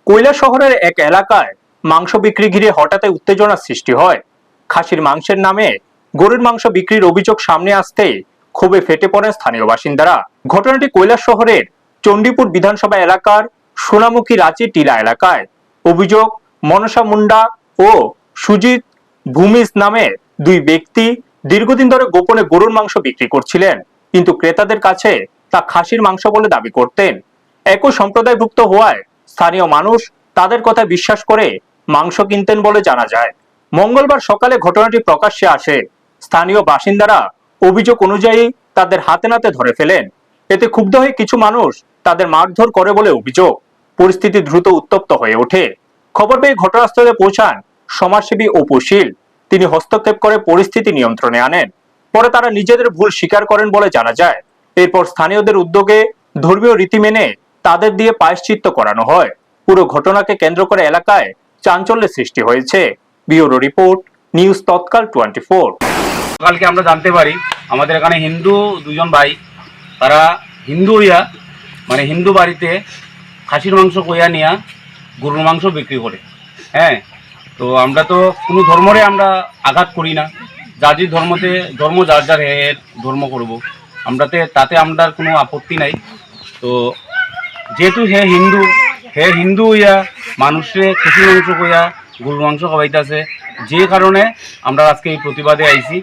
কৈলাসহরের এক এলাকায় মাংস বিক্রি ঘিরে হঠাৎই উত্তেজনার সৃষ্টি হয়। খাসির মাংসের নামে গরুর মাংস বিক্রির অভিযোগ সামনে আসতেই ক্ষোভে ফেটে পড়েন স্থানীয় বাসিন্দারা। ঘটনাটি কৈলাসহরের চণ্ডীপুর বিধানসভা এলাকার সোনামুখী রাঁচি টিলা এলাকায়। অভিযোগ, মনসা মুন্ডা ও সুজিত ভূমিজ নামে দুই ব্যক্তি দীর্ঘদিন ধরে গোপনে গরুর মাংস বিক্রি করছিলেন, কিন্তু ক্রেতাদের কাছে তা খাসির মাংস বলে দাবি করতেন। একই সম্প্রদায়ভুক্ত হওয়ায় স্থানীয় মানুষ তাদের কথা বিশ্বাস করে মাংস কিনতেন বলে জানা যায়। মঙ্গলবার সকালে ঘটনাটি প্রকাশ্যে আসে। স্থানীয় বাসিন্দারা অভিযোগ অনুযায়ী তাদের হাতে নাতে ধরে ফেলেন। এতে ক্ষুব্ধ হয়ে কিছু মানুষ তাদের মারধর করে বলে অভিযোগ। পরিস্থিতি দ্রুত উত্তপ্ত হয়ে ওঠে। খবর পেয়ে ঘটনাস্থলে পৌঁছান সমাজসেবী অপু শীল। তিনি হস্তক্ষেপ করে পরিস্থিতি নিয়ন্ত্রণে আনেন। পরে তারা নিজেদের ভুল স্বীকার করেন বলে জানা যায়। এরপর স্থানীয়দের উদ্যোগে ধর্মীয় রীতি মেনে তাদের দিয়ে প্রায়শ্চিত্ত করানো হয়। পুরো ঘটনাকে কেন্দ্র করে এলাকায় চাঞ্চল্যের সৃষ্টি হয়েছে। ব্যুরো রিপোর্ট, নিউজ তৎকাল 24। কালকে আমরা জানতে পারি আমাদের এখানে হিন্দু দুজন ভাই, তারা হিন্দু হইয়া হিন্দু বাড়িতে খাসির মাংস কইয়া নিয়া গরুর মাংস বিক্রি করে। হ্যাঁ, তো আমরা তো কোনো ধর্মরে আমরা আঘাত করি না। যার যে ধর্ম যার যার ধর্ম করব, তাতে আমরা কোনো আপত্তি নাই। তো যেহেতু হে হিন্দু হইয়া মানুষে খাসির মাংস কইয়া গরুর মাংস খাওয়াইতেছে, যে কারণে আমরা আজকে এই প্রতিবাদে আইছি।